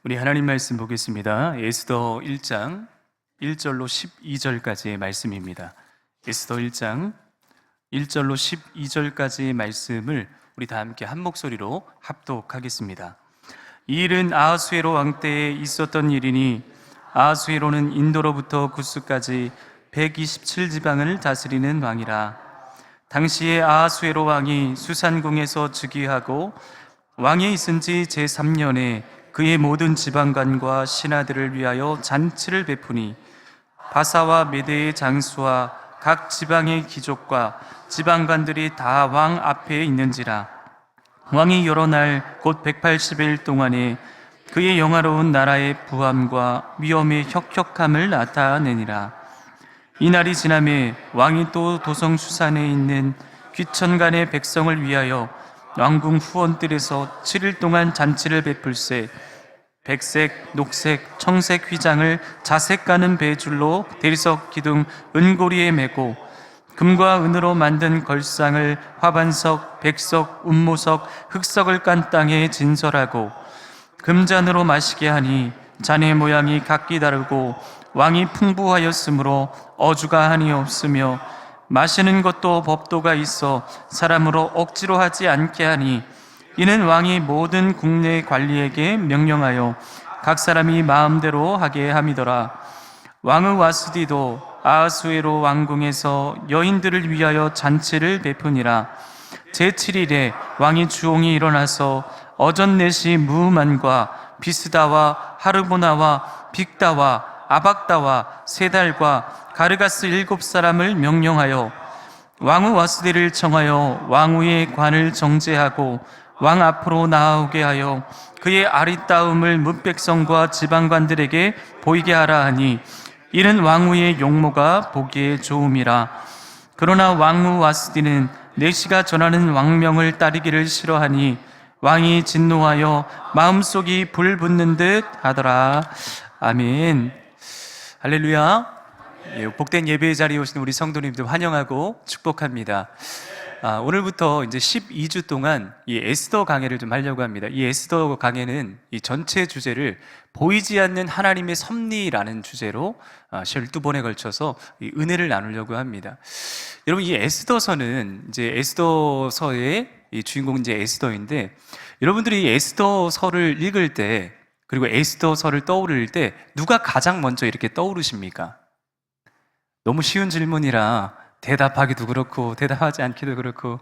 우리 하나님 말씀 보겠습니다. 에스더 1장 1절로 12절까지의 말씀입니다. 에스더 1장 1절로 12절까지의 말씀을 우리 다 함께 한 목소리로 합독하겠습니다. 이 일은 아하수에로 왕 때에 있었던 일이니 아하수에로는 인도로부터 구스까지 127지방을 다스리는 왕이라. 당시에 아하수에로 왕이 수산궁에서 즉위하고 왕이 있은 지 제3년에 그의 모든 지방관과 신하들을 위하여 잔치를 베푸니 바사와 메대의 장수와 각 지방의 귀족과 지방관들이 다 왕 앞에 있는지라. 왕이 여러 날 곧 180일 동안에 그의 영화로운 나라의 부함과 위엄의 혁혁함을 나타내니라. 이날이 지남에 왕이 또 도성 수산에 있는 귀천간의 백성을 위하여 왕궁 후원들에서 7일 동안 잔치를 베풀세 백색, 녹색, 청색 휘장을 자색 가는 배줄로 대리석 기둥 은고리에 메고 금과 은으로 만든 걸상을 화반석, 백석, 운모석, 흑석을 깐 땅에 진설하고 금잔으로 마시게 하니 잔의 모양이 각기 다르고 왕이 풍부하였으므로 어주가 한이 없으며 마시는 것도 법도가 있어 사람으로 억지로 하지 않게 하니 이는 왕이 모든 국내 관리에게 명령하여 각 사람이 마음대로 하게 함이더라. 왕의 와스디도 아하수에로 왕궁에서 여인들을 위하여 잔치를 베푸니라. 제7일에 왕이 주홍이 일어나서 어전넷이 무만과 비스다와 하르보나와 빅다와 아박다와 세달과 가르가스 7사람을 명령하여 왕의 와스디를 청하여 왕후의 관을 정제하고 왕 앞으로 나아오게 하여 그의 아리따움을 뭇백성과 지방관들에게 보이게 하라 하니 이는 왕후의 용모가 보기에 좋음이라. 그러나 왕후 와스디는 내시가 전하는 왕명을 따르기를 싫어하니 왕이 진노하여 마음속이 불붙는 듯 하더라. 아멘. 할렐루야. 복된 예배의 자리에 오신 우리 성도님들 환영하고 축복합니다. 오늘부터 이제 12주 동안 이 에스더 강해를 좀 하려고 합니다. 이 에스더 강해는 이 전체 주제를 보이지 않는 하나님의 섭리라는 주제로 12번에 걸쳐서 이 은혜를 나누려고 합니다. 여러분, 이 에스더서는 이제 에스더서의 이 주인공은 이제 에스더인데, 여러분들이 이 에스더서를 읽을 때, 그리고 에스더서를 떠오를 때 누가 가장 먼저 이렇게 떠오르십니까? 너무 쉬운 질문이라 대답하기도 그렇고 대답하지 않기도 그렇고,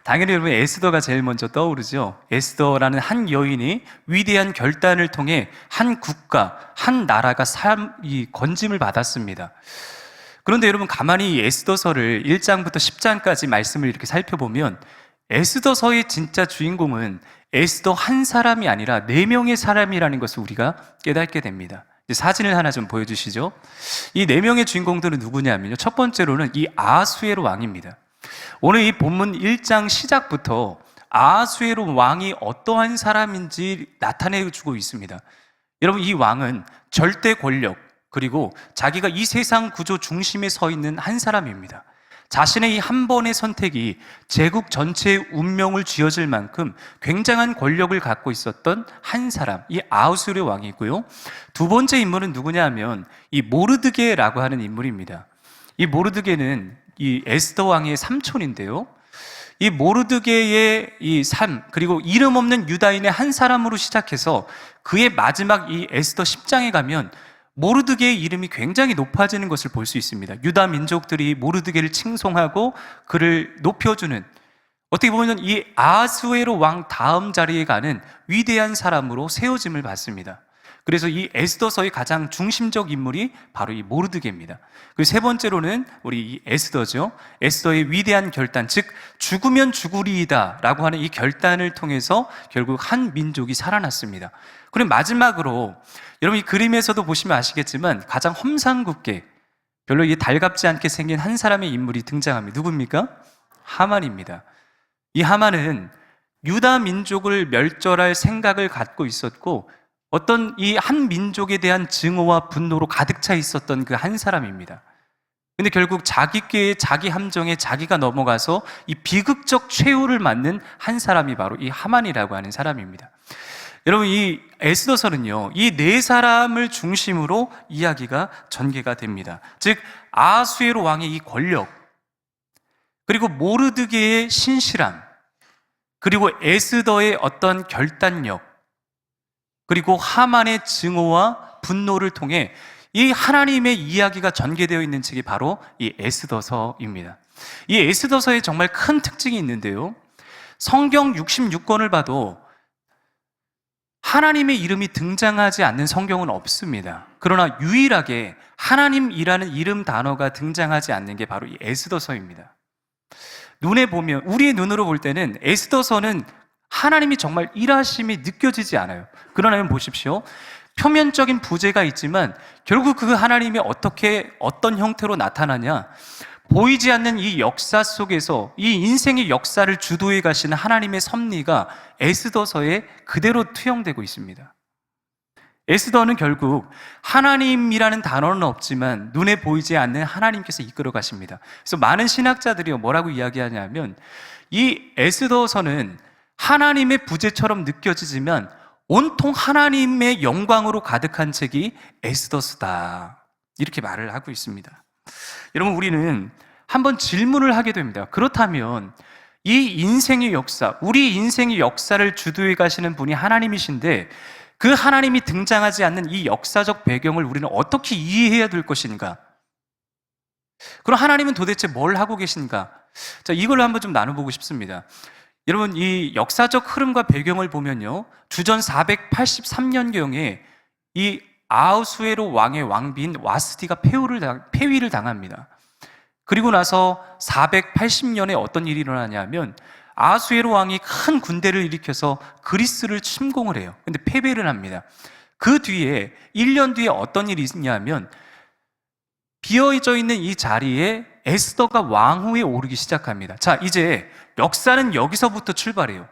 당연히 여러분 에스더가 제일 먼저 떠오르죠. 에스더라는 한 여인이 위대한 결단을 통해 한 국가, 한 나라가 이 건짐을 받았습니다. 그런데 여러분, 가만히 이 에스더서를 1장부터 10장까지 말씀을 이렇게 살펴보면 에스더서의 진짜 주인공은 에스더 한 사람이 아니라 4명의 사람이라는 것을 우리가 깨닫게 됩니다. 사진을 하나 좀 보여주시죠. 이 4명의 주인공들은 누구냐면요, 첫 번째로는 이 아하수에로 왕입니다. 오늘 이 본문 1장 시작부터 아하수에로 왕이 어떠한 사람인지 나타내주고 있습니다. 여러분, 이 왕은 절대 권력, 그리고 자기가 이 세상 구조 중심에 서 있는 한 사람입니다. 자신의 이 한 번의 선택이 제국 전체의 운명을 쥐어줄 만큼 굉장한 권력을 갖고 있었던 한 사람, 이 아하수에로 왕이고요. 두 번째 인물은 누구냐 하면 이 모르드게라고 하는 인물입니다. 이 모르드게는 이 에스더 왕의 삼촌인데요, 이 모르드게의 이 삶, 그리고 이름 없는 유다인의 한 사람으로 시작해서 그의 마지막 이 에스더 10장에 가면 모르드게의 이름이 굉장히 높아지는 것을 볼 수 있습니다. 유다 민족들이 모르드게를 칭송하고 그를 높여주는, 어떻게 보면 이 아하수에로 왕 다음 자리에 가는 위대한 사람으로 세워짐을 받습니다. 그래서 이 에스더서의 가장 중심적 인물이 바로 이 모르드게입니다. 그리고 세 번째로는 우리 이 에스더죠. 에스더의 위대한 결단, 즉 죽으면 죽으리이다 라고 하는 이 결단을 통해서 결국 한 민족이 살아났습니다. 그리고 마지막으로 여러분, 이 그림에서도 보시면 아시겠지만 가장 험상궂게 별로 이게 달갑지 않게 생긴 한 사람의 인물이 등장합니다. 누굽니까? 하만입니다. 이 하만은 유다 민족을 멸절할 생각을 갖고 있었고, 어떤 이 한 민족에 대한 증오와 분노로 가득 차 있었던 그 한 사람입니다. 근데 결국 자기 꾀에, 자기 함정에 자기가 넘어가서 이 비극적 최후를 맞는 한 사람이 바로 이 하만이라고 하는 사람입니다. 여러분, 이 에스더서는요, 이 네 사람을 중심으로 이야기가 전개가 됩니다. 즉 아하수에로 왕의 이 권력, 그리고 모르드게의 신실함, 그리고 에스더의 어떤 결단력, 그리고 하만의 증오와 분노를 통해 이 하나님의 이야기가 전개되어 있는 책이 바로 이 에스더서입니다. 이 에스더서에 정말 큰 특징이 있는데요, 성경 66권을 봐도 하나님의 이름이 등장하지 않는 성경은 없습니다. 그러나 유일하게 하나님이라는 이름 단어가 등장하지 않는 게 바로 이 에스더서입니다. 눈에 보면, 우리의 눈으로 볼 때는 에스더서는 하나님이 정말 일하심이 느껴지지 않아요. 그러나 보십시오, 표면적인 부재가 있지만 결국 그 하나님이 어떤 형태로 나타나냐, 보이지 않는 이 역사 속에서 이 인생의 역사를 주도해 가시는 하나님의 섭리가 에스더서에 그대로 투영되고 있습니다. 에스더는 결국 하나님이라는 단어는 없지만 눈에 보이지 않는 하나님께서 이끌어 가십니다. 그래서 많은 신학자들이 뭐라고 이야기하냐면, 이 에스더서는 하나님의 부재처럼 느껴지지만 온통 하나님의 영광으로 가득한 책이 에스더서다, 이렇게 말을 하고 있습니다. 여러분, 우리는 한번 질문을 하게 됩니다. 그렇다면 이 인생의 역사, 우리 인생의 역사를 주도해 가시는 분이 하나님이신데 그 하나님이 등장하지 않는 이 역사적 배경을 우리는 어떻게 이해해야 될 것인가? 그럼 하나님은 도대체 뭘 하고 계신가? 자, 이걸로 한번 좀 나눠보고 싶습니다. 여러분, 이 역사적 흐름과 배경을 보면요, 주전 483년경에 이 아하수에로 왕의 왕비인 와스티가 폐위를 당합니다. 그리고 나서 480년에 어떤 일이 일어나냐면, 아하수에로 왕이 큰 군대를 일으켜서 그리스를 침공을 해요. 근데 패배를 합니다. 그 뒤에 1년 뒤에 어떤 일이 있냐면, 비어져 있는 이 자리에 에스더가 왕후에 오르기 시작합니다. 자, 이제 역사는 여기서부터 출발해요.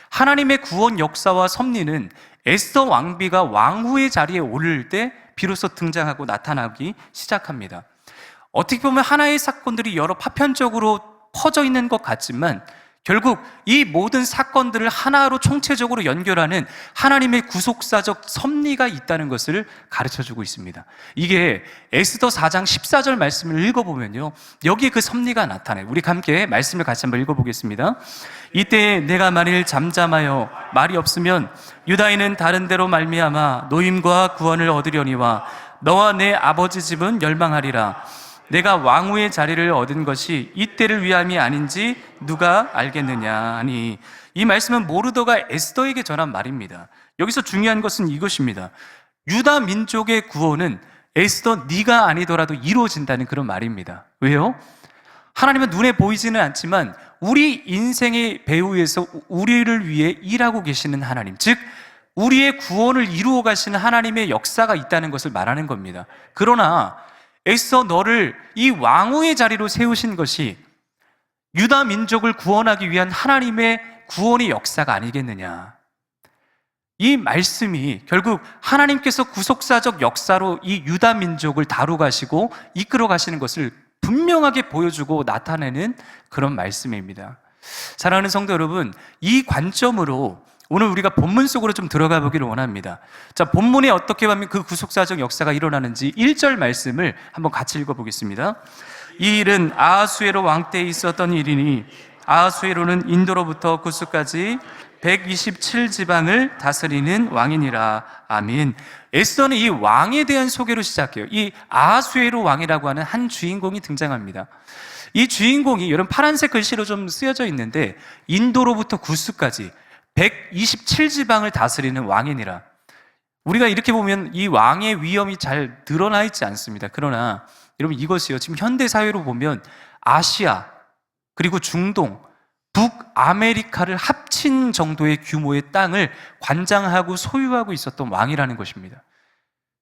하나님의 구원 역사와 섭리는 에스더 왕비가 왕후의 자리에 오를 때 비로소 등장하고 나타나기 시작합니다. 어떻게 보면 하나의 사건들이 여러 파편적으로 퍼져 있는 것 같지만 결국 이 모든 사건들을 하나로 총체적으로 연결하는 하나님의 구속사적 섭리가 있다는 것을 가르쳐주고 있습니다. 이게 에스더 4장 14절 말씀을 읽어보면요, 여기에 그 섭리가 나타나요. 우리 함께 말씀을 같이 한번 읽어보겠습니다. 이때 내가 만일 잠잠하여 말이 없으면 유다인은 다른 데로 말미암아 노임과 구원을 얻으려니와 너와 내 아버지 집은 멸망하리라. 내가 왕후의 자리를 얻은 것이 이때를 위함이 아닌지 누가 알겠느냐 하니, 이 말씀은 모르드가 에스더에게 전한 말입니다. 여기서 중요한 것은 이것입니다. 유다 민족의 구원은 에스더 네가 아니더라도 이루어진다는 그런 말입니다. 왜요? 하나님은 눈에 보이지는 않지만 우리 인생의 배후에서 우리를 위해 일하고 계시는 하나님, 즉 우리의 구원을 이루어 가시는 하나님의 역사가 있다는 것을 말하는 겁니다. 그러나 에스더, 너를 이 왕후의 자리로 세우신 것이 유다 민족을 구원하기 위한 하나님의 구원의 역사가 아니겠느냐. 이 말씀이 결국 하나님께서 구속사적 역사로 이 유다 민족을 다루가시고 이끌어 가시는 것을 분명하게 보여주고 나타내는 그런 말씀입니다. 사랑하는 성도 여러분, 이 관점으로 오늘 우리가 본문 속으로 좀 들어가 보기를 원합니다. 자, 본문에 어떻게 하면 그 구속사적 역사가 일어나는지 1절 말씀을 한번 같이 읽어보겠습니다. 이 일은 아하수에로 왕 때에 있었던 일이니 아하수에로는 인도로부터 구스까지 127지방을 다스리는 왕이니라. 아멘. 에스더는 이 왕에 대한 소개로 시작해요. 이 아하수에로 왕이라고 하는 한 주인공이 등장합니다. 이 주인공이 여러분 파란색 글씨로 좀 쓰여져 있는데, 인도로부터 구스까지 127지방을 다스리는 왕이니라. 우리가 이렇게 보면 이 왕의 위엄이 잘 드러나 있지 않습니다. 그러나 여러분, 이것이요, 지금 현대 사회로 보면 아시아 그리고 중동, 북아메리카를 합친 정도의 규모의 땅을 관장하고 소유하고 있었던 왕이라는 것입니다.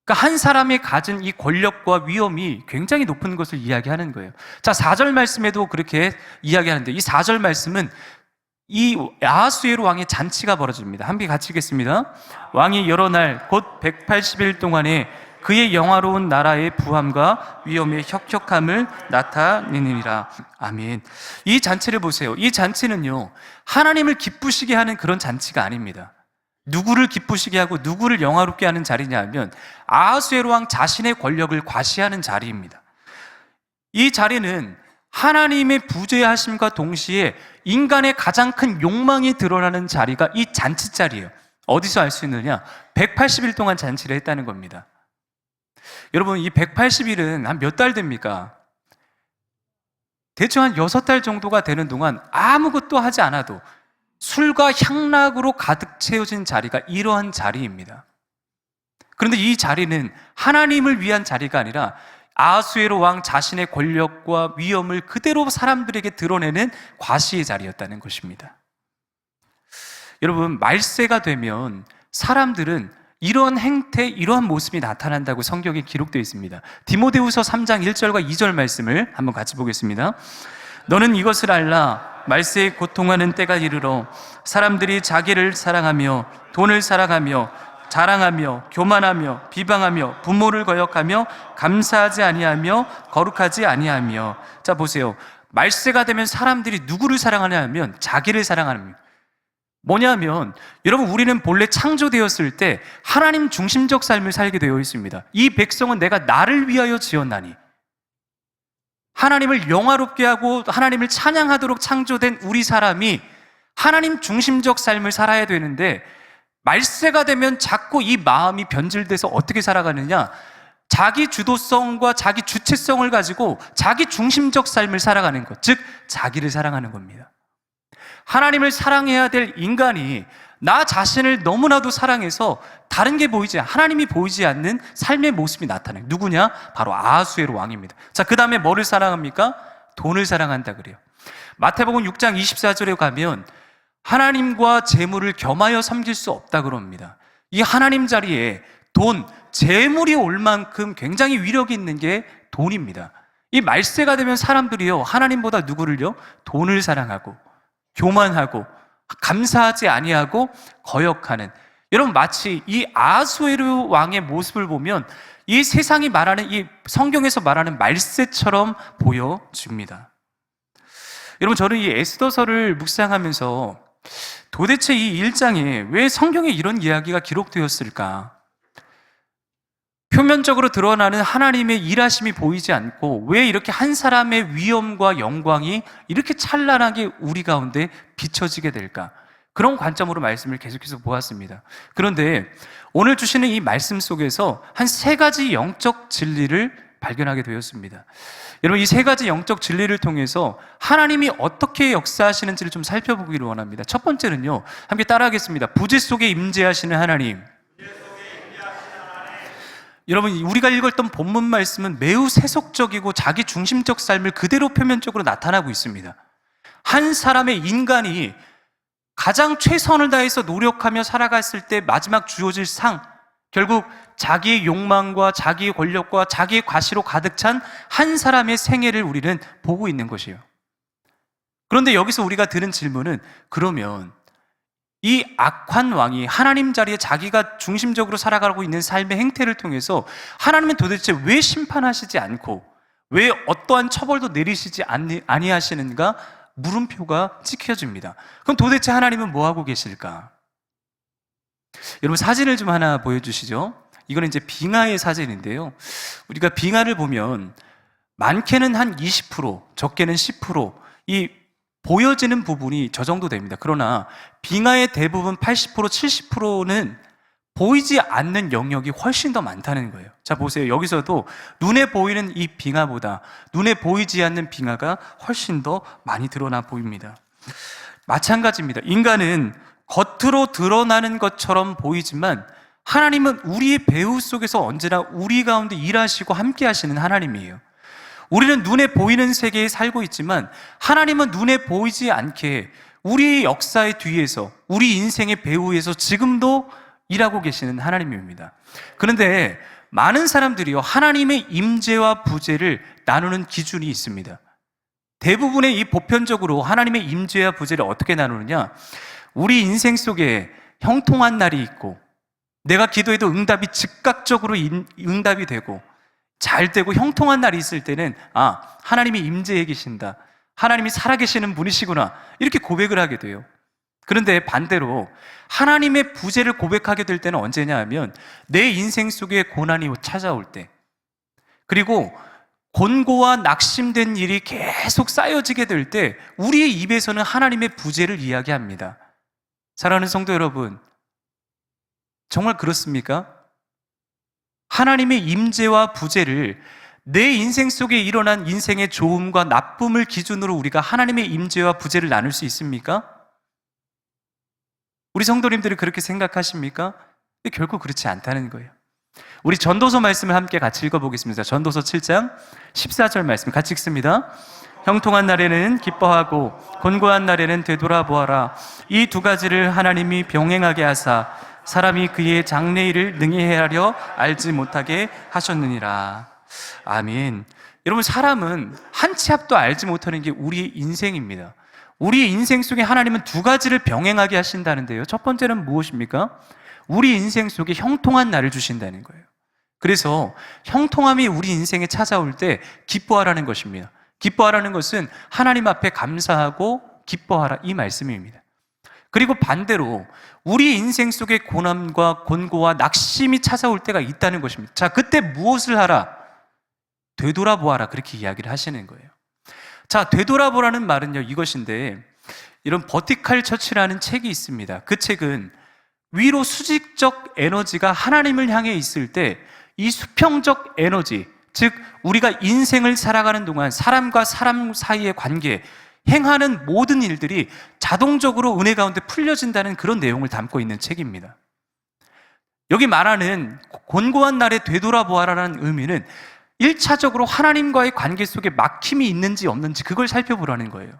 그러니까 한 사람이 가진 이 권력과 위엄이 굉장히 높은 것을 이야기하는 거예요. 자, 4절 말씀에도 그렇게 이야기하는데, 이 4절 말씀은 이 아하수에로 왕의 잔치가 벌어집니다. 함께 같이 읽겠습니다. 왕이 여러 날 곧 180일 동안에 그의 영화로운 나라의 부함과 위엄의 혁혁함을 나타내느니라. 아멘. 이 잔치를 보세요. 이 잔치는요, 하나님을 기쁘시게 하는 그런 잔치가 아닙니다. 누구를 기쁘시게 하고 누구를 영화롭게 하는 자리냐 하면 아하수에로 왕 자신의 권력을 과시하는 자리입니다. 이 자리는 하나님의 부재하심과 동시에 인간의 가장 큰 욕망이 드러나는 자리가 이 잔치 자리예요. 어디서 알 수 있느냐? 180일 동안 잔치를 했다는 겁니다. 여러분, 이 180일은 한 몇 달 됩니까? 대충 한 6달 정도가 되는 동안 아무것도 하지 않아도 술과 향락으로 가득 채워진 자리가 이러한 자리입니다. 그런데 이 자리는 하나님을 위한 자리가 아니라 아하수에로 왕 자신의 권력과 위엄을 그대로 사람들에게 드러내는 과시의 자리였다는 것입니다. 여러분, 말세가 되면 사람들은 이러한 행태, 이러한 모습이 나타난다고 성경에 기록되어 있습니다. 디모데후서 3장 1절과 2절 말씀을 한번 같이 보겠습니다. 너는 이것을 알라. 말세에 고통하는 때가 이르러 사람들이 자기를 사랑하며 돈을 사랑하며 자랑하며 교만하며 비방하며 부모를 거역하며 감사하지 아니하며 거룩하지 아니하며. 자, 보세요. 말세가 되면 사람들이 누구를 사랑하냐 하면 자기를 사랑합니다. 뭐냐면 여러분, 우리는 본래 창조되었을 때 하나님 중심적 삶을 살게 되어 있습니다. 이 백성은 내가 나를 위하여 지었나니, 하나님을 영화롭게 하고 하나님을 찬양하도록 창조된 우리 사람이 하나님 중심적 삶을 살아야 되는데, 말세가 되면 자꾸 이 마음이 변질돼서 어떻게 살아가느냐, 자기 주도성과 자기 주체성을 가지고 자기 중심적 삶을 살아가는 것, 즉 자기를 사랑하는 겁니다. 하나님을 사랑해야 될 인간이 나 자신을 너무나도 사랑해서 다른 게 보이지, 하나님이 보이지 않는 삶의 모습이 나타나요. 누구냐? 바로 아하수에로 왕입니다. 자, 그 다음에 뭐를 사랑합니까? 돈을 사랑한다 그래요. 마태복음 6장 24절에 가면 하나님과 재물을 겸하여 섬길 수 없다 그럽니다. 이 하나님 자리에 돈, 재물이 올 만큼 굉장히 위력이 있는 게 돈입니다. 이 말세가 되면 사람들이요, 하나님보다 누구를요? 돈을 사랑하고 교만하고 감사하지 아니하고 거역하는, 여러분, 마치 이 아하수에로 왕의 모습을 보면 이 세상이 말하는, 이 성경에서 말하는 말세처럼 보여집니다. 여러분, 저는 이 에스더서를 묵상하면서 도대체 이 1장에 왜 성경에 이런 이야기가 기록되었을까? 표면적으로 드러나는 하나님의 일하심이 보이지 않고 왜 이렇게 한 사람의 위엄과 영광이 이렇게 찬란하게 우리 가운데 비춰지게 될까? 그런 관점으로 말씀을 계속해서 보았습니다. 그런데 오늘 주시는 이 말씀 속에서 한 3가지 영적 진리를 발견하게 되었습니다. 여러분, 이 3가지 영적 진리를 통해서 하나님이 어떻게 역사하시는지를 좀 살펴보기를 원합니다. 첫 번째는요, 함께 따라하겠습니다. 부재 속에 임재하시는 하나님. 여러분, 우리가 읽었던 본문 말씀은 매우 세속적이고 자기 중심적 삶을 그대로 표면적으로 나타나고 있습니다. 한 사람의 인간이 가장 최선을 다해서 노력하며 살아갔을 때 마지막 주어질 상, 결국 자기의 욕망과 자기의 권력과 자기의 과시로 가득 찬 한 사람의 생애를 우리는 보고 있는 것이에요. 그런데 여기서 우리가 드는 질문은, 그러면 이 악한 왕이 하나님 자리에 자기가 중심적으로 살아가고 있는 삶의 행태를 통해서 하나님은 도대체 왜 심판하시지 않고 왜 어떠한 처벌도 내리시지 아니하시는가? 물음표가 찍혀집니다. 그럼 도대체 하나님은 뭐 하고 계실까? 여러분, 사진을 좀 하나 보여주시죠. 이거는 이제 빙하의 사진인데요, 우리가 빙하를 보면 많게는 한 20%, 적게는 10%, 이 보여지는 부분이 저 정도 됩니다. 그러나 빙하의 대부분 80%, 70%는 보이지 않는 영역이 훨씬 더 많다는 거예요. 자, 보세요. 여기서도 눈에 보이는 이 빙하보다 눈에 보이지 않는 빙하가 훨씬 더 많이 드러나 보입니다. 마찬가지입니다. 인간은 겉으로 드러나는 것처럼 보이지만 하나님은 우리의 배후 속에서 언제나 우리 가운데 일하시고 함께 하시는 하나님이에요. 우리는 눈에 보이는 세계에 살고 있지만 하나님은 눈에 보이지 않게 우리의 역사의 뒤에서, 우리 인생의 배후에서 지금도 일하고 계시는 하나님입니다. 그런데 많은 사람들이요, 하나님의 임재와 부재를 나누는 기준이 있습니다. 대부분의 이 보편적으로 하나님의 임재와 부재를 어떻게 나누느냐, 우리 인생 속에 형통한 날이 있고 내가 기도해도 응답이 즉각적으로 응답이 되고 잘 되고 형통한 날이 있을 때는, 아, 하나님이 임재해 계신다, 하나님이 살아계시는 분이시구나, 이렇게 고백을 하게 돼요. 그런데 반대로 하나님의 부재를 고백하게 될 때는 언제냐 하면 내 인생 속에 고난이 찾아올 때, 그리고 곤고와 낙심된 일이 계속 쌓여지게 될 때 우리의 입에서는 하나님의 부재를 이야기합니다. 사랑하는 성도 여러분, 정말 그렇습니까? 하나님의 임재와 부재를, 내 인생 속에 일어난 인생의 좋음과 나쁨을 기준으로 우리가 하나님의 임재와 부재를 나눌 수 있습니까? 우리 성도님들이 그렇게 생각하십니까? 결코 그렇지 않다는 거예요. 우리 전도서 말씀을 함께 같이 읽어보겠습니다. 전도서 7장 14절 말씀 같이 읽습니다. 형통한 날에는 기뻐하고 곤고한 날에는 되돌아보아라. 이 두 가지를 하나님이 병행하게 하사 사람이 그의 장래일을 능히 헤아려 알지 못하게 하셨느니라. 아멘. 여러분, 사람은 한 치 앞도 알지 못하는 게 우리의 인생입니다. 우리 인생 속에 하나님은 두 가지를 병행하게 하신다는데요, 첫 번째는 무엇입니까? 우리 인생 속에 형통한 날을 주신다는 거예요. 그래서 형통함이 우리 인생에 찾아올 때 기뻐하라는 것입니다. 기뻐하라는 것은 하나님 앞에 감사하고 기뻐하라, 이 말씀입니다. 그리고 반대로 우리 인생 속에 고난과 곤고와 낙심이 찾아올 때가 있다는 것입니다. 자, 그때 무엇을 하라? 되돌아보아라, 그렇게 이야기를 하시는 거예요. 자, 되돌아보라는 말은요, 이것인데, 이런 버티칼 처치라는 책이 있습니다. 그 책은 위로 수직적 에너지가 하나님을 향해 있을 때 이 수평적 에너지, 즉 우리가 인생을 살아가는 동안 사람과 사람 사이의 관계, 행하는 모든 일들이 자동적으로 은혜 가운데 풀려진다는 그런 내용을 담고 있는 책입니다. 여기 말하는 곤고한 날에 되돌아보아라는 의미는 1차적으로 하나님과의 관계 속에 막힘이 있는지 없는지 그걸 살펴보라는 거예요.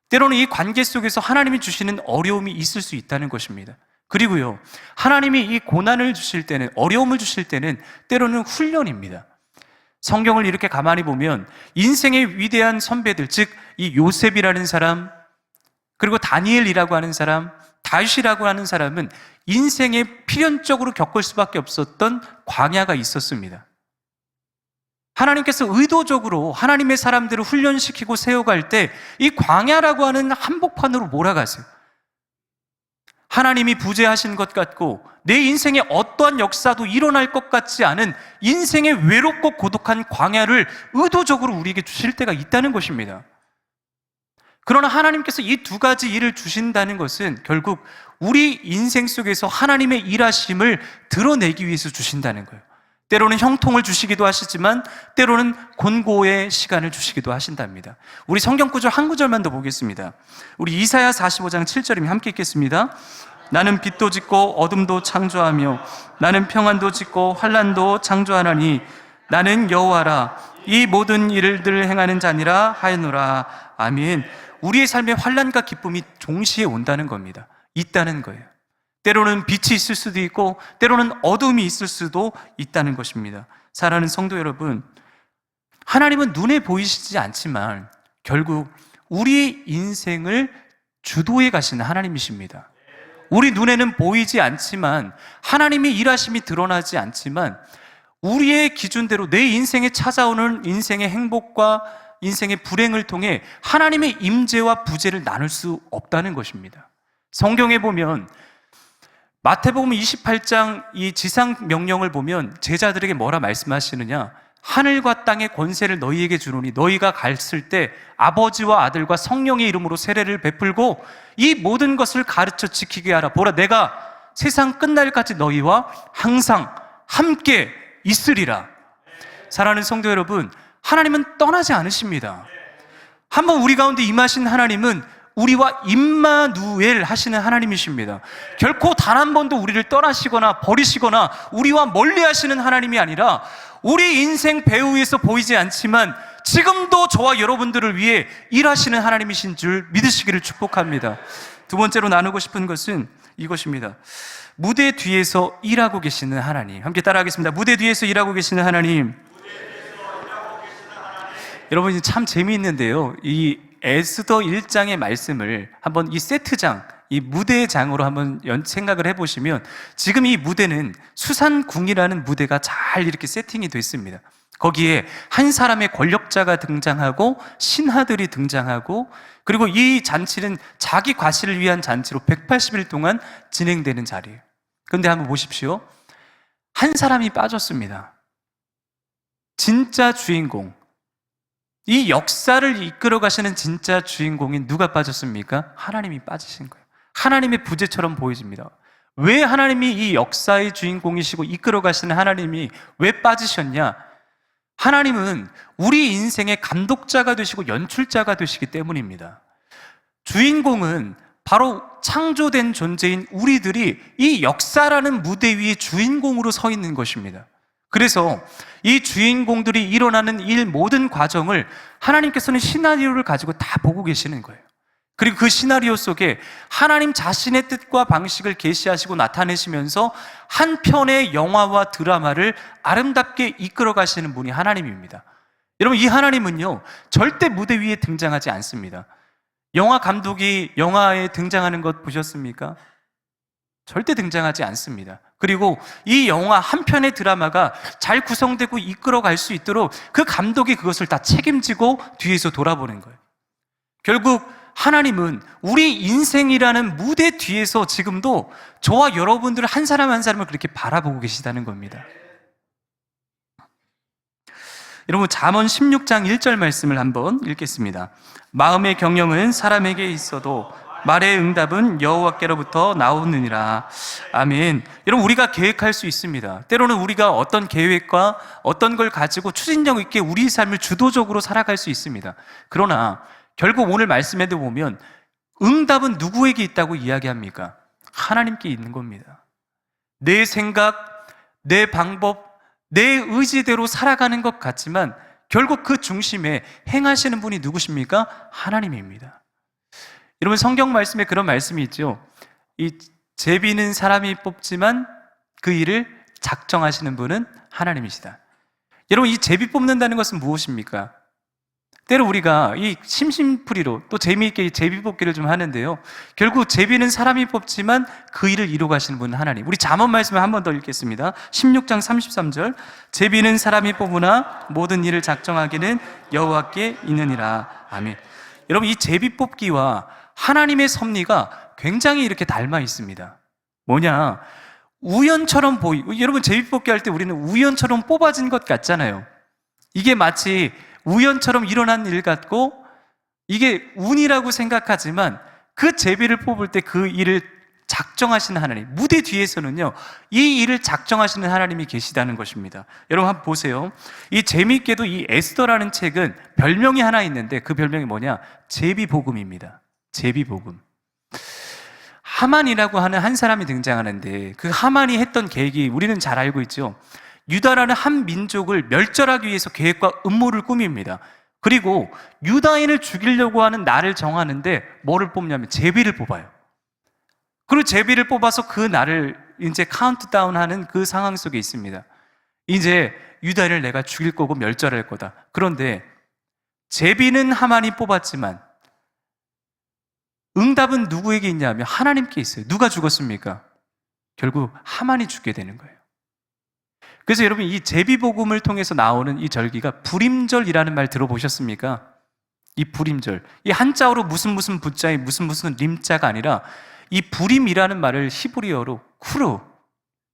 때로는 이 관계 속에서 하나님이 주시는 어려움이 있을 수 있다는 것입니다. 그리고요, 하나님이 이 고난을 주실 때는, 어려움을 주실 때는 때로는 훈련입니다. 성경을 이렇게 가만히 보면 인생의 위대한 선배들, 즉 이 요셉이라는 사람, 그리고 다니엘이라고 하는 사람, 다윗이라고 하는 사람은 인생에 필연적으로 겪을 수밖에 없었던 광야가 있었습니다. 하나님께서 의도적으로 하나님의 사람들을 훈련시키고 세워갈 때 이 광야라고 하는 한복판으로 몰아가세요. 하나님이 부재하신 것 같고 내 인생에 어떠한 역사도 일어날 것 같지 않은 인생의 외롭고 고독한 광야를 의도적으로 우리에게 주실 때가 있다는 것입니다. 그러나 하나님께서 이 두 가지 일을 주신다는 것은 결국 우리 인생 속에서 하나님의 일하심을 드러내기 위해서 주신다는 거예요. 때로는 형통을 주시기도 하시지만 때로는 곤고의 시간을 주시기도 하신답니다. 우리 성경 구절 한 구절만 더 보겠습니다. 우리 이사야 45장 7절이면 함께 읽겠습니다. 나는 빛도 짓고 어둠도 창조하며 나는 평안도 짓고 환난도 창조하나니 나는 여호와라. 이 모든 일들을 행하는 자니라 하였노라. 아멘. 우리의 삶에 환난과 기쁨이 동시에 온다는 겁니다. 있다는 거예요. 때로는 빛이 있을 수도 있고 때로는 어둠이 있을 수도 있다는 것입니다. 사랑하는 성도 여러분, 하나님은 눈에 보이시지 않지만 결국 우리 인생을 주도해 가시는 하나님이십니다. 우리 눈에는 보이지 않지만, 하나님의 일하심이 드러나지 않지만 우리의 기준대로 내 인생에 찾아오는 인생의 행복과 인생의 불행을 통해 하나님의 임재와 부재를 나눌 수 없다는 것입니다. 성경에 보면 마태복음 28장 이 지상 명령을 보면 제자들에게 뭐라 말씀하시느냐? 하늘과 땅의 권세를 너희에게 주노니 너희가 갔을 때 아버지와 아들과 성령의 이름으로 세례를 베풀고 이 모든 것을 가르쳐 지키게 하라. 보라, 내가 세상 끝날까지 너희와 항상 함께 있으리라. 사랑하는 성도 여러분, 하나님은 떠나지 않으십니다. 한번 우리 가운데 임하신 하나님은 우리와 임마누엘 하시는 하나님이십니다. 결코 단 한 번도 우리를 떠나시거나 버리시거나 우리와 멀리 하시는 하나님이 아니라 우리 인생 배후 위에서 보이지 않지만 지금도 저와 여러분들을 위해 일하시는 하나님이신 줄 믿으시기를 축복합니다. 두 번째로 나누고 싶은 것은 이것입니다. 무대 뒤에서 일하고 계시는 하나님. 함께 따라하겠습니다. 무대 뒤에서 일하고 계시는 하나님. 여러분, 참 재미있는데요, 이 에스더 1장의 말씀을 한번 이 세트장, 이 무대장으로 한번 생각을 해보시면 지금 이 무대는 수산궁이라는 무대가 잘 이렇게 세팅이 됐습니다. 거기에 한 사람의 권력자가 등장하고 신하들이 등장하고, 그리고 이 잔치는 자기 과시를 위한 잔치로 180일 동안 진행되는 자리예요. 그런데 한번 보십시오. 한 사람이 빠졌습니다. 진짜 주인공, 이 역사를 이끌어 가시는 진짜 주인공인 누가 빠졌습니까? 하나님이 빠지신 거예요. 하나님의 부재처럼 보여집니다. 왜 하나님이 이 역사의 주인공이시고 이끌어 가시는 하나님이 왜 빠지셨냐? 하나님은 우리 인생의 감독자가 되시고 연출자가 되시기 때문입니다. 주인공은 바로 창조된 존재인 우리들이 이 역사라는 무대 위에 주인공으로 서 있는 것입니다. 그래서 이 주인공들이 일어나는 일 모든 과정을 하나님께서는 시나리오를 가지고 다 보고 계시는 거예요. 그리고 그 시나리오 속에 하나님 자신의 뜻과 방식을 계시하시고 나타내시면서 한 편의 영화와 드라마를 아름답게 이끌어 가시는 분이 하나님입니다. 여러분, 이 하나님은요, 절대 무대 위에 등장하지 않습니다. 영화 감독이 영화에 등장하는 것 보셨습니까? 절대 등장하지 않습니다. 그리고 이 영화 한 편의 드라마가 잘 구성되고 이끌어 갈 수 있도록 그 감독이 그것을 다 책임지고 뒤에서 돌아보는 거예요. 결국 하나님은 우리 인생이라는 무대 뒤에서 지금도 저와 여러분들 한 사람 한 사람을 그렇게 바라보고 계시다는 겁니다. 여러분, 잠언 16장 1절 말씀을 한번 읽겠습니다. 마음의 경영은 사람에게 있어도 말의 응답은 여호와께로부터 나오느니라. 아멘. 여러분, 우리가 계획할 수 있습니다. 때로는 우리가 어떤 계획과 어떤 걸 가지고 추진력 있게 우리 삶을 주도적으로 살아갈 수 있습니다. 그러나 결국 오늘 말씀에도 보면 응답은 누구에게 있다고 이야기합니까? 하나님께 있는 겁니다. 내 생각, 내 방법, 내 의지대로 살아가는 것 같지만 결국 그 중심에 행하시는 분이 누구십니까? 하나님입니다. 여러분, 성경 말씀에 그런 말씀이 있죠. 이 제비는 사람이 뽑지만 그 일을 작정하시는 분은 하나님이시다. 여러분, 이 제비 뽑는다는 것은 무엇입니까? 때로 우리가 이 심심풀이로 또 재미있게 이 제비 뽑기를 좀 하는데요, 결국 제비는 사람이 뽑지만 그 일을 이루어 가시는 분은 하나님. 우리 잠언 말씀을 한 번 더 읽겠습니다. 16장 33절. 제비는 사람이 뽑으나 모든 일을 작정하기는 여호와께 있느니라. 아멘. 여러분, 이 제비 뽑기와 하나님의 섭리가 굉장히 이렇게 닮아 있습니다. 뭐냐? 우연처럼 여러분, 제비 뽑기 할 때 우리는 우연처럼 뽑아진 것 같잖아요. 이게 마치 우연처럼 일어난 일 같고 이게 운이라고 생각하지만 그 제비를 뽑을 때 그 일을 작정하시는 하나님, 무대 뒤에서는요, 이 일을 작정하시는 하나님이 계시다는 것입니다. 여러분, 한번 보세요. 이 재미있게도 이 에스더라는 책은 별명이 하나 있는데 그 별명이 뭐냐? 제비복음입니다. 제비복음. 하만이라고 하는 한 사람이 등장하는데 그 하만이 했던 계획이 우리는 잘 알고 있죠. 유다라는 한 민족을 멸절하기 위해서 계획과 음모를 꾸밉니다. 그리고 유다인을 죽이려고 하는 날을 정하는데 뭐를 뽑냐면 제비를 뽑아요. 그리고 제비를 뽑아서 그 날을 이제 카운트다운하는 그 상황 속에 있습니다. 이제 유다인을 내가 죽일 거고 멸절할 거다. 그런데 제비는 하만이 뽑았지만 응답은 누구에게 있냐면 하나님께 있어요. 누가 죽었습니까? 결국 하만이 죽게 되는 거예요. 그래서 여러분, 이 제비복음을 통해서 나오는 이 절기가 불임절이라는 말 들어보셨습니까? 이 불임절, 이 한자어로 무슨 부자에 무슨 림자가 아니라 이 불임이라는 말을 히브리어로 쿠르,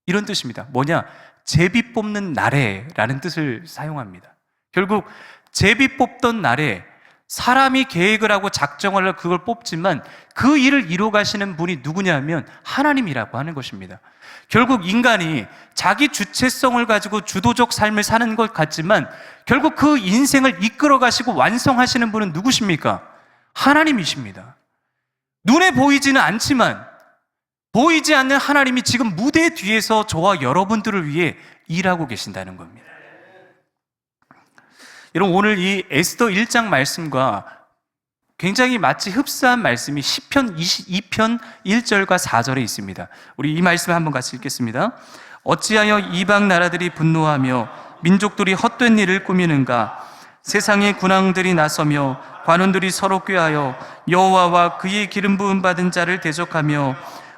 이런 뜻입니다. 뭐냐? 제비 뽑는 날에라는 뜻을 사용합니다. 결국 제비 뽑던 날에 사람이 계획을 하고 작정을 하고 그걸 뽑지만 그 일을 이루어 가시는 분이 누구냐면 하나님이라고 하는 것입니다. 결국 인간이 자기 주체성을 가지고 주도적 삶을 사는 것 같지만 결국 그 인생을 이끌어 가시고 완성하시는 분은 누구십니까? 하나님이십니다. 눈에 보이지는 않지만 보이지 않는 하나님이 지금 무대 뒤에서 저와 여러분들을 위해 일하고 계신다는 겁니다. 여러분, 오늘 이 에스더 1장 말씀과 굉장히 마치 흡사한 말씀이 시편 22편 1절과 4절에 있습니다. 우리 이 말씀을 한번 같이 읽겠습니다. 어찌하여 이방 나라들이 분노하며 민족들이 헛된 일을 꾸미는가? 세상의 군왕들이 나서며 관원들이 서로 꾀하여 여호와와 그의 기름 부음 받은 자를 대적하며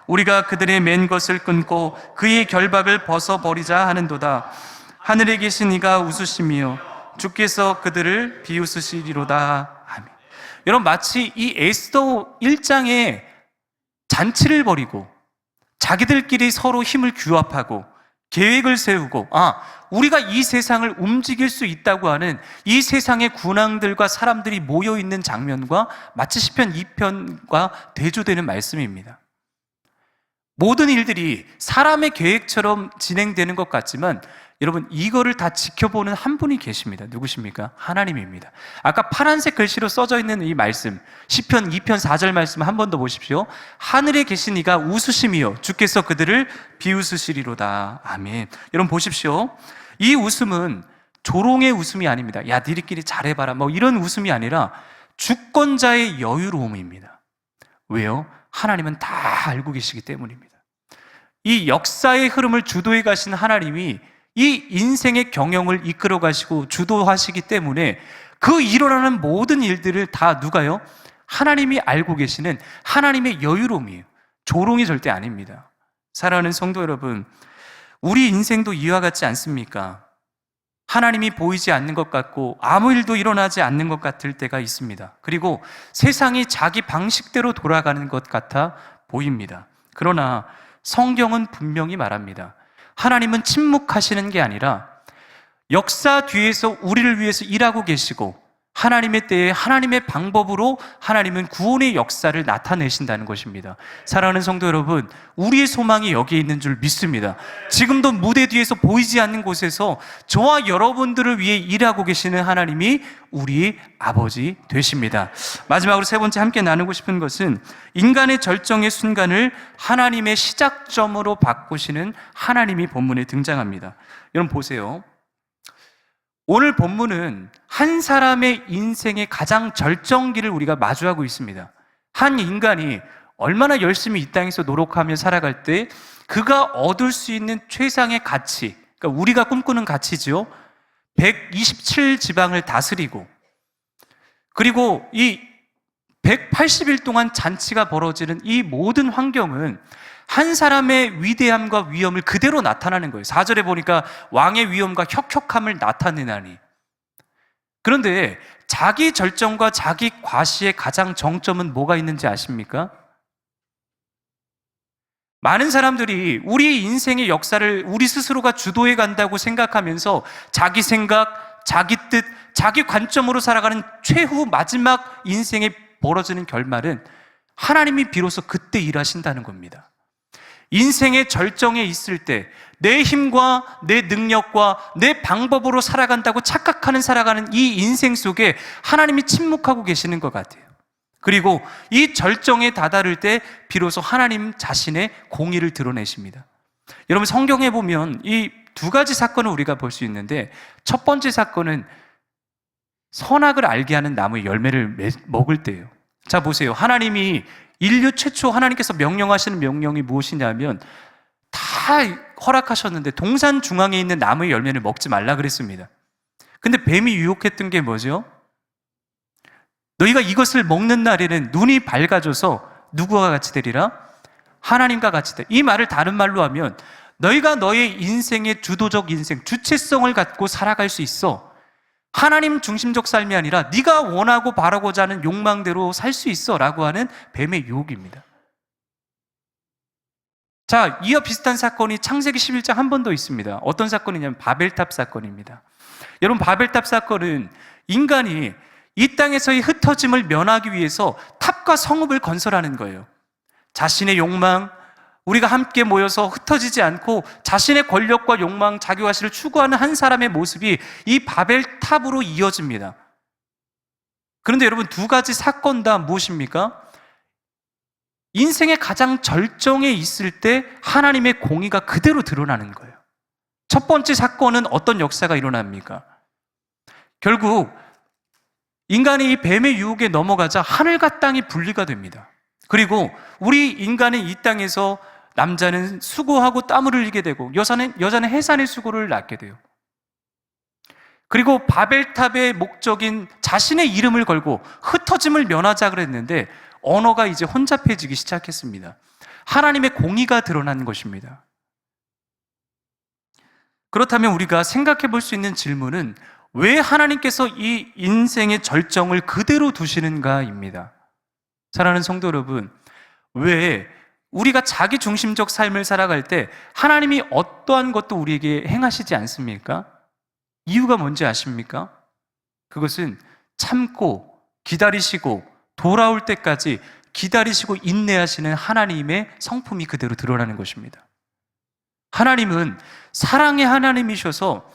우리가 그들의 맨 것을 끊고 그의 결박을 벗어버리자 하는도다. 하늘에 계신 이가 웃으시며 주께서 그들을 비웃으시리로다. 아멘. 여러분, 마치 이 에스더 1장에 잔치를 벌이고 자기들끼리 서로 힘을 규합하고 계획을 세우고, 우리가 이 세상을 움직일 수 있다고 하는 이 세상의 군왕들과 사람들이 모여있는 장면과 마치 시편 2편과 대조되는 말씀입니다. 모든 일들이 사람의 계획처럼 진행되는 것 같지만 여러분, 이거를 다 지켜보는 한 분이 계십니다. 누구십니까? 하나님입니다. 아까 파란색 글씨로 써져 있는 이 말씀, 시편 2편 4절 말씀 한 번 더 보십시오. 하늘에 계신 이가 웃으심이요 주께서 그들을 비웃으시리로다. 아멘. 여러분 보십시오. 이 웃음은 조롱의 웃음이 아닙니다. 야, 니들끼리 잘해봐라 뭐 이런 웃음이 아니라 주권자의 여유로움입니다. 왜요? 하나님은 다 알고 계시기 때문입니다. 이 역사의 흐름을 주도해 가신 하나님이 이 인생의 경영을 이끌어 가시고 주도하시기 때문에 그 일어나는 모든 일들을 다 누가요? 하나님이 알고 계시는 하나님의 여유로움이에요. 조롱이 절대 아닙니다. 사랑하는 성도 여러분, 우리 인생도 이와 같지 않습니까? 하나님이 보이지 않는 것 같고 아무 일도 일어나지 않는 것 같을 때가 있습니다. 그리고 세상이 자기 방식대로 돌아가는 것 같아 보입니다. 그러나 성경은 분명히 말합니다. 하나님은 침묵하시는 게 아니라 역사 뒤에서 우리를 위해서 일하고 계시고 하나님의 때에 하나님의 방법으로 하나님은 구원의 역사를 나타내신다는 것입니다. 사랑하는 성도 여러분, 우리의 소망이 여기에 있는 줄 믿습니다. 지금도 무대 뒤에서 보이지 않는 곳에서 저와 여러분들을 위해 일하고 계시는 하나님이 우리 아버지 되십니다. 마지막으로 세 번째 함께 나누고 싶은 것은 인간의 절정의 순간을 하나님의 시작점으로 바꾸시는 하나님이 본문에 등장합니다. 여러분 보세요. 오늘 본문은 한 사람의 인생의 가장 절정기를 우리가 마주하고 있습니다. 한 인간이 얼마나 열심히 이 땅에서 노력하며 살아갈 때 그가 얻을 수 있는 최상의 가치, 그러니까 우리가 꿈꾸는 가치죠. 127지방을 다스리고, 그리고 이 180일 동안 잔치가 벌어지는 이 모든 환경은 한 사람의 위대함과 위엄을 그대로 나타나는 거예요. 4절에 보니까 왕의 위엄과 혁혁함을 나타내나니. 그런데 자기 절정과 자기 과시의 가장 정점은 뭐가 있는지 아십니까? 많은 사람들이 우리 인생의 역사를 우리 스스로가 주도해 간다고 생각하면서 자기 생각, 자기 뜻, 자기 관점으로 살아가는 최후 마지막 인생에 벌어지는 결말은 하나님이 비로소 그때 일하신다는 겁니다. 인생의 절정에 있을 때 내 힘과 내 능력과 내 방법으로 살아간다고 착각하는 살아가는 이 인생 속에 하나님이 침묵하고 계시는 것 같아요. 그리고 이 절정에 다다를 때 비로소 하나님 자신의 공의를 드러내십니다. 여러분, 성경에 보면 이 두 가지 사건을 우리가 볼 수 있는데, 첫 번째 사건은 선악을 알게 하는 나무의 열매를 먹을 때예요. 자 보세요. 하나님이 인류 최초 하나님께서 명령하시는 명령이 무엇이냐면 다 허락하셨는데 동산 중앙에 있는 나무의 열매를 먹지 말라 그랬습니다. 근데 뱀이 유혹했던 게 뭐죠? 너희가 이것을 먹는 날에는 눈이 밝아져서 누구와 같이 되리라? 하나님과 같이 되리라. 이 말을 다른 말로 하면 너희가 너의 인생의 주도적 인생, 주체성을 갖고 살아갈 수 있어. 하나님 중심적 삶이 아니라 네가 원하고 바라고자 하는 욕망대로 살 수 있어 라고 하는 뱀의 유혹입니다. 자, 이와 비슷한 사건이 창세기 11장 한 번 더 있습니다. 어떤 사건이냐면 바벨탑 사건입니다. 여러분, 바벨탑 사건은 인간이 이 땅에서의 흩어짐을 면하기 위해서 탑과 성읍을 건설하는 거예요. 자신의 욕망, 우리가 함께 모여서 흩어지지 않고 자신의 권력과 욕망, 자기과시를 추구하는 한 사람의 모습이 이 바벨탑으로 이어집니다. 그런데 여러분, 두 가지 사건 다 무엇입니까? 인생의 가장 절정에 있을 때 하나님의 공의가 그대로 드러나는 거예요. 첫 번째 사건은 어떤 역사가 일어납니까? 결국 인간이 이 뱀의 유혹에 넘어가자 하늘과 땅이 분리가 됩니다. 그리고 우리 인간은 이 땅에서 남자는 수고하고 땀을 흘리게 되고 여자는 해산의 수고를 낳게 돼요. 그리고 바벨탑의 목적인 자신의 이름을 걸고 흩어짐을 면하자 그랬는데 언어가 이제 혼잡해지기 시작했습니다. 하나님의 공의가 드러난 것입니다. 그렇다면 우리가 생각해 볼 수 있는 질문은 왜 하나님께서 이 인생의 절정을 그대로 두시는가입니다. 사랑하는 성도 여러분, 왜 우리가 자기 중심적 삶을 살아갈 때 하나님이 어떠한 것도 우리에게 행하시지 않습니까? 이유가 뭔지 아십니까? 그것은 참고 기다리시고 돌아올 때까지 기다리시고 인내하시는 하나님의 성품이 그대로 드러나는 것입니다. 하나님은 사랑의 하나님이셔서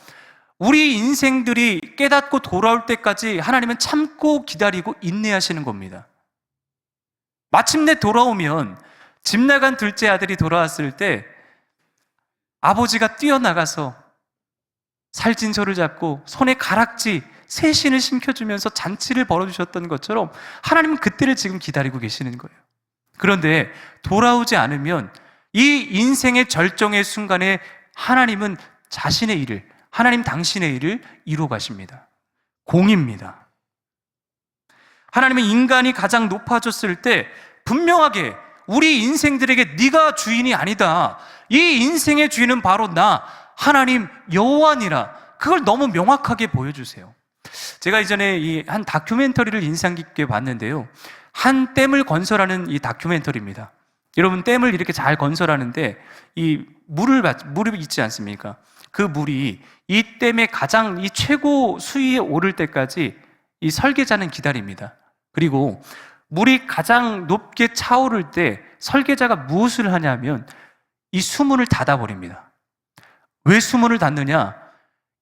우리 인생들이 깨닫고 돌아올 때까지 하나님은 참고 기다리고 인내하시는 겁니다. 마침내 돌아오면 집 나간 둘째 아들이 돌아왔을 때 아버지가 뛰어나가서 살진소를 잡고 손에 가락지 새신을 심겨주면서 잔치를 벌어주셨던 것처럼 하나님은 그때를 지금 기다리고 계시는 거예요. 그런데 돌아오지 않으면 이 인생의 절정의 순간에 하나님은 자신의 일을, 하나님 당신의 일을 이루어 가십니다. 공입니다. 하나님은 인간이 가장 높아졌을 때 분명하게 우리 인생들에게 네가 주인이 아니다, 이 인생의 주인은 바로 나 하나님 여호와니라, 그걸 너무 명확하게 보여주세요. 제가 이전에 한 다큐멘터리를 인상 깊게 봤는데요, 한 댐을 건설하는 이 다큐멘터리입니다. 여러분, 댐을 이렇게 잘 건설하는데 이 물이 있지 않습니까? 그 물이 이 댐의 가장 이 최고 수위에 오를 때까지 이 설계자는 기다립니다. 그리고 물이 가장 높게 차오를 때 설계자가 무엇을 하냐면 이 수문을 닫아버립니다. 왜 수문을 닫느냐?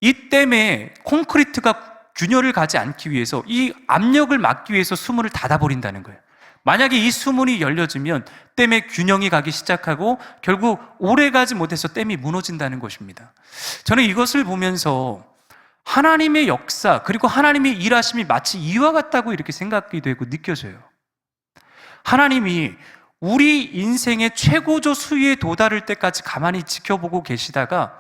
이 댐에 콘크리트가 균열을 가지 않기 위해서, 이 압력을 막기 위해서 수문을 닫아버린다는 거예요. 만약에 이 수문이 열려지면 댐에 균형이 가기 시작하고 결국 오래가지 못해서 댐이 무너진다는 것입니다. 저는 이것을 보면서 하나님의 역사 그리고 하나님의 일하심이 마치 이와 같다고 이렇게 생각이 되고 느껴져요. 하나님이 우리 인생의 최고조 수위에 도달할 때까지 가만히 지켜보고 계시다가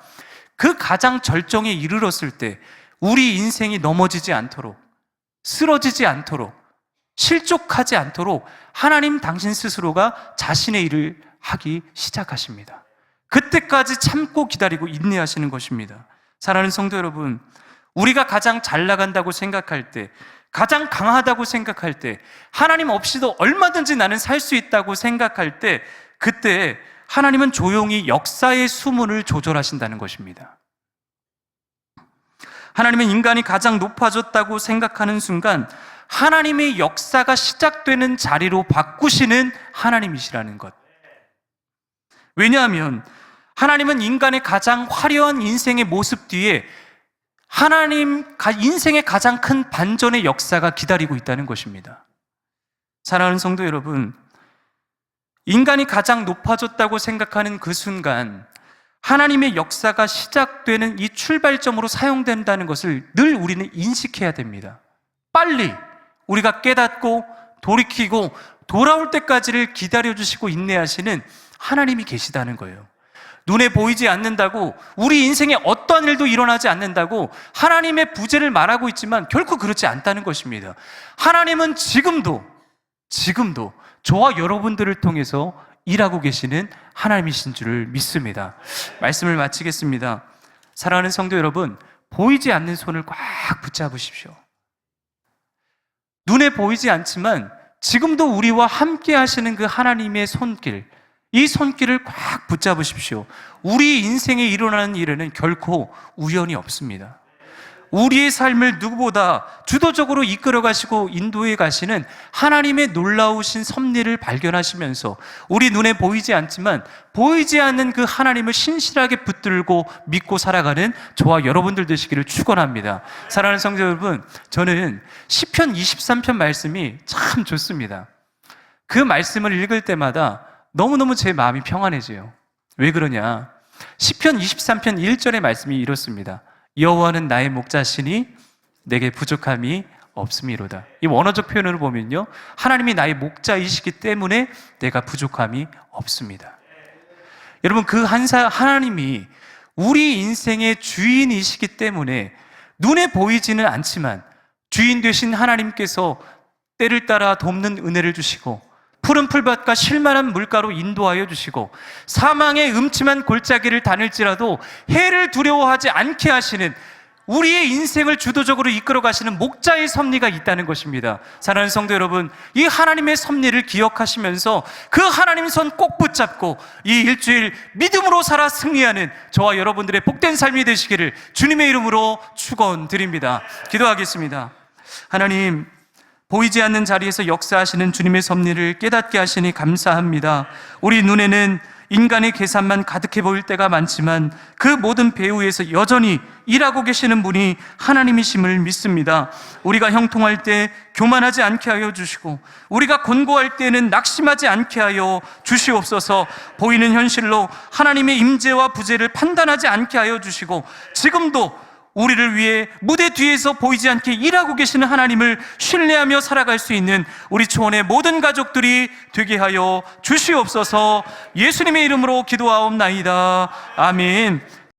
그 가장 절정에 이르렀을 때 우리 인생이 넘어지지 않도록, 쓰러지지 않도록, 실족하지 않도록 하나님 당신 스스로가 자신의 일을 하기 시작하십니다. 그때까지 참고 기다리고 인내하시는 것입니다. 사랑하는 성도 여러분, 우리가 가장 잘 나간다고 생각할 때, 가장 강하다고 생각할 때, 하나님 없이도 얼마든지 나는 살 수 있다고 생각할 때, 그때 하나님은 조용히 역사의 수문을 조절하신다는 것입니다. 하나님은 인간이 가장 높아졌다고 생각하는 순간 하나님의 역사가 시작되는 자리로 바꾸시는 하나님이시라는 것. 왜냐하면 하나님은 인간의 가장 화려한 인생의 모습 뒤에 인생의 가장 큰 반전의 역사가 기다리고 있다는 것입니다. 사랑하는 성도 여러분, 인간이 가장 높아졌다고 생각하는 그 순간 하나님의 역사가 시작되는 이 출발점으로 사용된다는 것을 늘 우리는 인식해야 됩니다. 빨리 우리가 깨닫고 돌이키고 돌아올 때까지를 기다려주시고 인내하시는 하나님이 계시다는 거예요. 눈에 보이지 않는다고, 우리 인생에 어떠한 일도 일어나지 않는다고 하나님의 부재를 말하고 있지만 결코 그렇지 않다는 것입니다. 하나님은 지금도 저와 여러분들을 통해서 일하고 계시는 하나님이신 줄을 믿습니다. 말씀을 마치겠습니다. 사랑하는 성도 여러분, 보이지 않는 손을 꽉 붙잡으십시오. 눈에 보이지 않지만 지금도 우리와 함께 하시는 그 하나님의 손길, 이 손길을 꽉 붙잡으십시오. 우리 인생에 일어나는 일에는 결코 우연이 없습니다. 우리의 삶을 누구보다 주도적으로 이끌어 가시고 인도해 가시는 하나님의 놀라우신 섭리를 발견하시면서 우리 눈에 보이지 않지만 보이지 않는 그 하나님을 신실하게 붙들고 믿고 살아가는 저와 여러분들 되시기를 축원합니다. 사랑하는 성도 여러분, 저는 시편 23편 말씀이 참 좋습니다. 그 말씀을 읽을 때마다 너무너무 제 마음이 평안해져요. 왜 그러냐? 시편 23편 1절의 말씀이 이렇습니다. 여호와는 나의 목자시니 내게 부족함이 없음이로다. 이 원어적 표현으로 보면요, 하나님이 나의 목자이시기 때문에 내가 부족함이 없습니다. 여러분, 그 하나님이 우리 인생의 주인이시기 때문에 눈에 보이지는 않지만 주인 되신 하나님께서 때를 따라 돕는 은혜를 주시고 푸른 풀밭과 실만한 물가로 인도하여 주시고 사망의 음침한 골짜기를 다닐지라도 해를 두려워하지 않게 하시는 우리의 인생을 주도적으로 이끌어 가시는 목자의 섭리가 있다는 것입니다. 사랑하는 성도 여러분, 이 하나님의 섭리를 기억하시면서 그 하나님 손 꼭 붙잡고 이 일주일 믿음으로 살아 승리하는 저와 여러분들의 복된 삶이 되시기를 주님의 이름으로 축원드립니다. 기도하겠습니다. 하나님, 보이지 않는 자리에서 역사하시는 주님의 섭리를 깨닫게 하시니 감사합니다. 우리 눈에는 인간의 계산만 가득해 보일 때가 많지만 그 모든 배후에서 여전히 일하고 계시는 분이 하나님이심을 믿습니다. 우리가 형통할 때 교만하지 않게 하여 주시고 우리가 곤고할 때는 낙심하지 않게 하여 주시옵소서. 보이는 현실로 하나님의 임재와 부재를 판단하지 않게 하여 주시고 지금도 우리를 위해 무대 뒤에서 보이지 않게 일하고 계시는 하나님을 신뢰하며 살아갈 수 있는 우리 초원의 모든 가족들이 되게 하여 주시옵소서. 예수님의 이름으로 기도하옵나이다. 아멘.